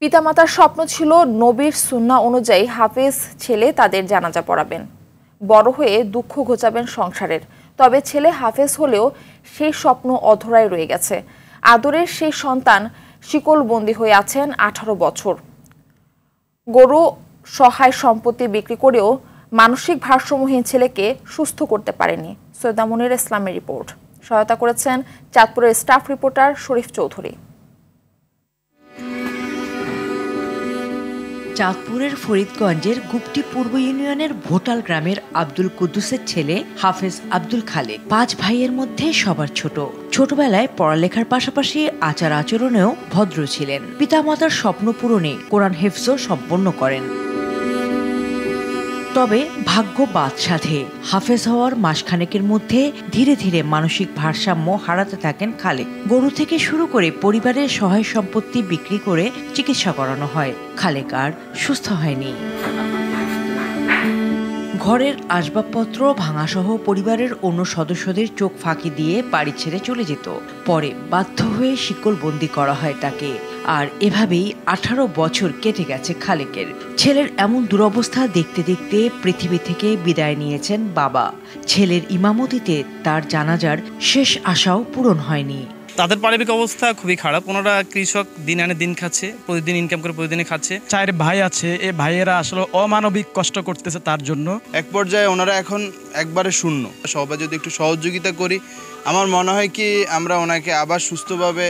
পিতামাতার স্বপ্ন ছিল নবীর সুন্নাহ অনুযায়ী হাফেজ ছেলে তাদের জানাজা পড়াবেন, বড় হয়ে দুঃখ ঘোচাবেন সংসারের। তবে ছেলে হাফেজ হলেও সেই স্বপ্ন অধরায় রয়ে গেছে। আদরের সেই সন্তান শিকলবন্দি হয়ে আছেন 18 বছর। গরু সহায় সম্পত্তি বিক্রি করেও মানসিক ভারসাম্যহীন ছেলেকে সুস্থ করতে পারেনি। সৈয়দা মুনিরা ইসলামের রিপোর্ট। সহায়তা করেছেন চাঁদপুরের স্টাফ রিপোর্টার শরীফ চৌধুরী। চাঁদপুরের ফরিদগঞ্জের গুপ্তি পূর্ব ইউনিয়নের ভোটাল গ্রামের আব্দুল কুদ্দুসের ছেলে হাফেজ আব্দুল খালেক 5 ভাইয়ের মধ্যে সবার ছোট। ছোটবেলায় পড়ালেখার পাশাপাশি আচার আচরণেও ভদ্র ছিলেন। পিতামাতার স্বপ্ন পূরণে কোরআন হেফজও সম্পন্ন করেন। তবে ভাগ্য বাদ সাধে হাফেজ হওয়ার মাসখানেকের মধ্যে ধীরে ধীরে মানসিক ভারসাম্য হারাতে থাকেন খালেক। গরু থেকে শুরু করে পরিবারের সহায় সম্পত্তি বিক্রি করে চিকিৎসা করানো হয়। খালেক আর সুস্থ হয়নি। ঘরের আসবাবপত্র ভাঙাসহ পরিবারের অন্য সদস্যদের চোখ ফাঁকি দিয়ে বাড়ি ছেড়ে চলে যেত। পরে বাধ্য হয়ে শিকলবন্দি করা হয় তাকে। আর এভাবেই 18 বছর কেটে গেছে খালেকের। ছেলের এমন দুরবস্থা দেখতে দেখতে পৃথিবী থেকে বিদায় নিয়েছেন বাবা। ছেলের ইমামতিতে তার জানাজার শেষ আশাও পূরণ হয়নি। তাদের পারিবারিক অবস্থা খুবই খারাপ। ওনারা কৃষক, দিন আনে দিন খাচ্ছে, প্রতিদিন ইনকাম করে প্রতিদিনই খাচ্ছে। 4 ভাই আছে, এই ভাইয়েরা আসলে অমানবিক কষ্ট করতেছে তার জন্য। এক পর্যায়ে ওনারা এখন একবারে শূন্য। সবাই যদি একটু সহযোগিতা করি, আমার মনে হয় কি আমরা ওনাকে আবার সুস্থভাবে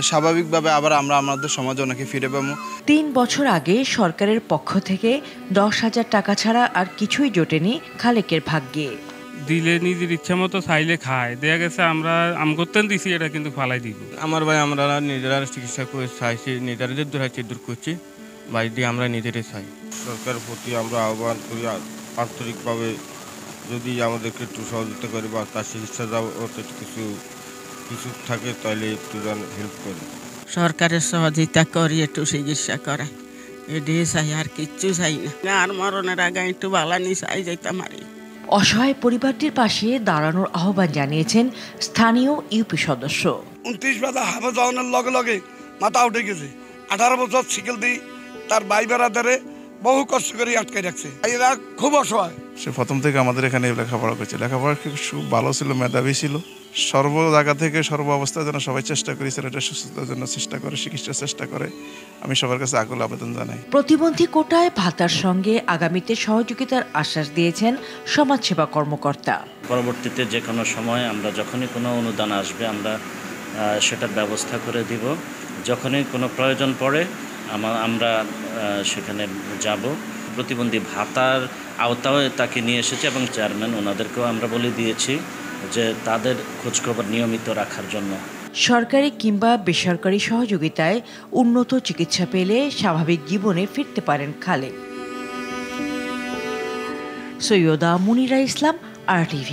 স্বাভাবিকভাবে আবার আমরা আমাদের সমাজে ওনাকে ফিরে পাবো। 3 বছর আগে সরকারের পক্ষ থেকে 10,000 টাকা ছাড়া আর কিছুই জোটেনি খালেকের ভাগ্যে। দিলে নিজের ইচ্ছা মতো চাইলে খায়, দেখা গেছে আমরা করতেন দিছি, এটা কিন্তু ফালাই দিব। আমার ভাই আমরা নিজেরা চিকিৎসা করে চাইছি, নিজেদের দূর করছি, ভাই দিয়ে আমরা নিজেরাই চাই। সরকারের প্রতি আমরা আহ্বান করি আন্তরিকভাবে যদি আমাদেরকে একটু সহযোগিতা করে বা তার চিকিৎসা যাওয়াতে কিছু থাকে তাহলে একটু হেল্প করে। সরকারের সহযোগিতা করি, একটু চিকিৎসা করে, এটাই চাই, আর কিচ্ছু চাই না। আর মরণের আগে একটু বালানি চাই যেতাম আর। অসহায় পরিবারটির পাশে দাঁড়ানোর আহ্বান জানিয়েছেন স্থানীয় ইউপি সদস্য। 29 বাদা হাফেজ হওয়ার লগে লগে মাথা উঠে গেছে। 18 বছর শিকল দিয়ে তার ভাই বেড়াদারে বহু কষ্ট করে আটকে রাখছে। এরা খুব অসহায়। সে প্রথম থেকে আমাদের এখানে লেখাপড়া করছে। লেখাপড়া খুব ভালো ছিল, মেধাবী ছিল। সর্ব জায়গা থেকে সর্ব অবস্থার জন্য সবাই চেষ্টা করি ছেলেটার সুস্থতার জন্য চেষ্টা করে, চিকিৎসার চেষ্টা করে। আমি সবার কাছে আকুল আবেদন জানাই। প্রতিবন্ধী কোটায় ভাতার সঙ্গে আগামীতে সহযোগিতার আশ্বাস দিয়েছেন সমাজসেবা কর্মকর্তা। পরবর্তীতে যে কোনো সময় আমরা যখনই কোনো অনুদান আসবে আমরা সেটার ব্যবস্থা করে দিব। যখনই কোনো প্রয়োজন পড়ে আমরা সেখানে যাব। প্রতিবন্ধী ভাতার আওতায় তাকে নিয়ে এসেছে এবং চেয়ারম্যান ওনাদেরকেও আমরা বলে দিয়েছি যে তাদের খোঁজখবর নিয়মিত রাখার জন্য। সরকারি কিংবা বেসরকারি সহযোগিতায় উন্নত চিকিৎসা পেলে স্বাভাবিক জীবনে ফিরতে পারেন খালেক। সৈয়দা মুনিরা ইসলাম, RTV।